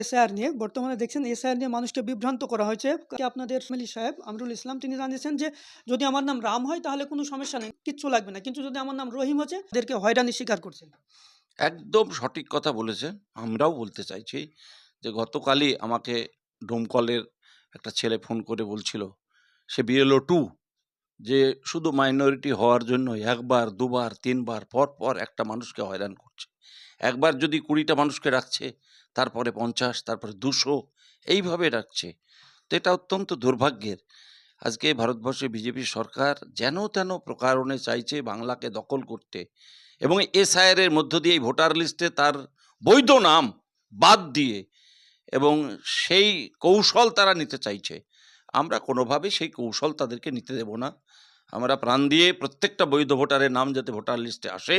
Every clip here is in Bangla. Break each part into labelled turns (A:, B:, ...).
A: এসআইআর নিয়ে বর্তমানে দেখছেন এসআইআর নিয়ে মানুষকে বিভ্রান্ত করা হয়েছে। আপনাদের ফ্যামিলি সাহেব আমরুল ইসলাম তিনি জানিয়েছেন যে যদি আমার নাম রাম হয় তাহলে কোনো সমস্যা নেই, কিচ্ছু লাগবে না। কিন্তু যদি আমার নাম রহিম হচ্ছে তাদেরকে হয়রানির শিকার করছেন।
B: একদম সঠিক কথা বলেছেন। আমরাও বলতে চাইছি যে গতকালই আমাকে ডোমকলের একটা ছেলে ফোন করে বলছিল, সে বিএলও 2, যে শুধু মাইনরিটি হওয়ার জন্য ১ বার, ২ বার, ৩ বার পর একটা মানুষকে হয়রান করছে। একবার যদি ২০ টা মানুষকে রাখছে, তারপরে ৫০, তারপরে ২০০, এইভাবে রাখছে। তো এটা অত্যন্ত দুর্ভাগ্যের। আজকে ভারতবর্ষে বিজেপি সরকার যেন তেন প্রকারণে চাইছে বাংলাকে দখল করতে, এবং এসআইআর এর মধ্য দিয়ে এই ভোটার লিস্টে তার বৈধ নাম বাদ দিয়ে, এবং সেই কৌশল তারা নিতে চাইছে। আমরা কোনোভাবেই সেই কৌশল তাদেরকে নিতে দেব না। আমরা প্রাণ দিয়ে প্রত্যেকটা বৈধ ভোটারের নাম যাতে ভোটার লিস্টে আসে,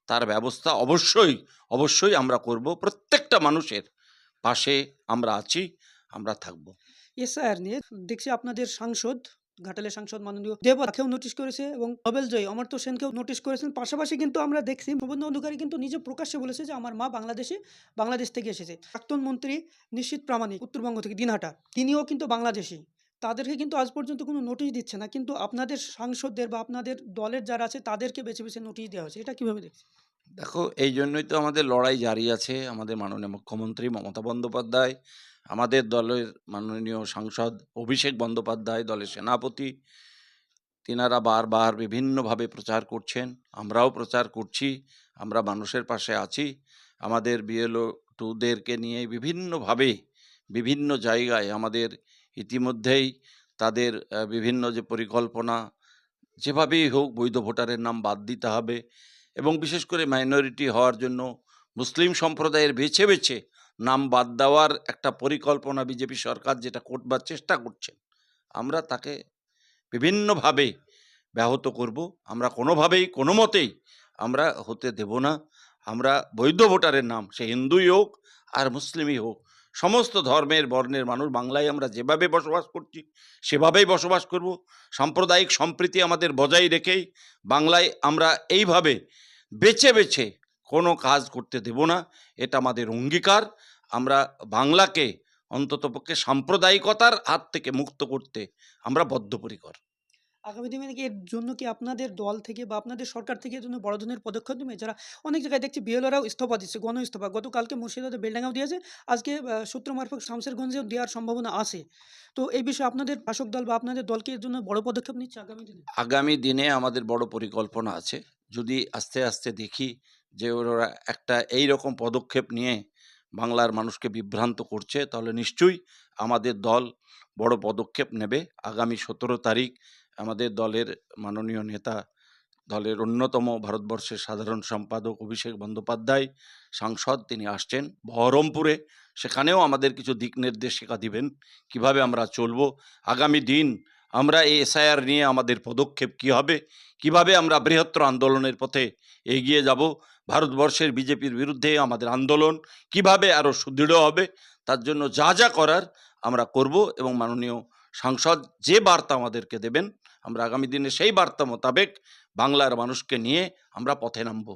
B: তার ব্যবস্থা অবশ্যই আমরা করব। প্রত্যেকটা মানুষের পাশে আমরা আছি, আমরা থাকব।
A: এসআইআর নিয়ে দেখছি আপনাদের সাংসদ, ঘাটালের সাংসদ মাননীয় দেবতাকেও নোটিশ করেছে এবং নোবেল জয়ী অমর্ত্য সেনকেও নোটিশ করেছেন। পাশাপাশি কিন্তু আমরা দেখছি শুভেন্দু অধিকারী কিন্তু নিজে প্রকাশ্যে বলেছে যে আমার মা বাংলাদেশ থেকে এসেছে। প্রাক্তন মন্ত্রী নিশীথ প্রামাণিক উত্তরবঙ্গ থেকে দিনহাটা, তিনিও কিন্তু বাংলাদেশী। তাদেরকে কিন্তু আজ পর্যন্ত কোনো নোটিশ দিচ্ছে না, কিন্তু আপনাদের সাংসদদের বা আপনাদের দলের যারা আছে তাদেরকে বেছে বেছে নোটিশ দেওয়া হয়েছে। এটা কিভাবে দেখছেন?
B: দেখো, এই জন্যই তো আমাদের লড়াই জারি আছে। আমাদের মাননীয় মুখ্যমন্ত্রী মমতা বন্দ্যোপাধ্যায়, আমাদের দলের মাননীয় সাংসদ অভিষেক বন্দ্যোপাধ্যায়, দলের সেনাপতি, তিনারা বারবার বিভিন্নভাবে প্রচার করছেন। আমরাও প্রচার করছি। আমরা মানুষের পাশে আছি। আমাদের বিএলও 2 দেরকে নিয়ে বিভিন্নভাবে, বিভিন্ন জায়গায় আমাদের ইতিমধ্যেই তাদের বিভিন্ন যে পরিকল্পনা, যেভাবেই হোক বৈধ ভোটারের নাম বাদ দিতে হবে, এবং বিশেষ করে মাইনরিটি হওয়ার জন্য মুসলিম সম্প্রদায়ের বেছে বেছে নাম বাদ দেওয়ার একটা পরিকল্পনা বিজেপি সরকার যেটা করবার চেষ্টা করছে, আমরা তাকে বিভিন্নভাবে ব্যাহত করব। আমরা কোনোভাবেই কোনো মতেই আমরা হতে দেব না। আমরা বৈধ ভোটারের নাম, সে হিন্দুই হোক আর মুসলিমই হোক, সমস্ত ধর্মের বর্ণের মানুষ বাংলায় আমরা যেভাবে বসবাস করছি সেভাবেই বসবাস করব। সাম্প্রদায়িক সম্প্রীতি আমাদের বজায় রেখেই বাংলায় আমরা এইভাবে বেছে বেছে কোনো কাজ করতে দেব না। এটা আমাদের অঙ্গীকার। আমরা বাংলাকে অন্ততপক্ষে সাম্প্রদায়িকতার হাত থেকে মুক্ত করতে আমরা বদ্ধপরিকর।
A: আগামী দিনে কি এর জন্য কি আপনাদের দল থেকে বা আপনাদের সরকার থেকে এর জন্য বড় ধরনের পদক্ষেপ নেবে? যারা অনেক জায়গায় দেখছি বিএলওরাও ইস্তফা দিচ্ছে, গণ ইস্তফা। গতকালকে মুর্শিদাবাদে বেলডাঙ্গাও দিয়েছে। আজকে সূত্র মারফত শামসেরগঞ্জেও দেওয়ার সম্ভাবনা আছে। তো এই বিষয়ে আপনাদের শাসক দল বা আপনাদের দল কি এর জন্য বড় পদক্ষেপ নিচ্ছে আগামী দিনে?
B: আগামী দিনে আমাদের বড় পরিকল্পনা আছে। যদি আস্তে আস্তে দেখি যে ওরা একটা এইরকম পদক্ষেপ নিয়ে বাংলার মানুষকে বিভ্রান্ত করছে, তাহলে নিশ্চয়ই আমাদের দল বড় পদক্ষেপ নেবে। আগামী ১৭ তারিখ আমাদের দলের মাননীয় নেতা, দলের অন্যতম ভারতবর্ষের সাধারণ সম্পাদক অভিষেক বন্দ্যোপাধ্যায়, সাংসদ, তিনি আসছেন বহরমপুরে। সেখানেও আমাদের কিছু দিক নির্দেশিকা দিবেন, কিভাবে আমরা চলবো। আগামী দিন আমরা এই এসআইআর নিয়ে আমাদের পদক্ষেপ কী হবে, কিভাবে আমরা বৃহত্তর আন্দোলনের পথে এগিয়ে যাব, ভারতবর্ষের বিজেপির বিরুদ্ধে আমাদের আন্দোলন কিভাবে আরও সুদৃঢ় হবে, তার জন্য যা যা করার আমরা করব। এবং মাননীয় সাংসদ যে বার্তা আমাদেরকে দেবেন, আমরা আগামী দিনে সেই বার্তা মোতাবেক বাংলার মানুষকে নিয়ে আমরা পথে নামব।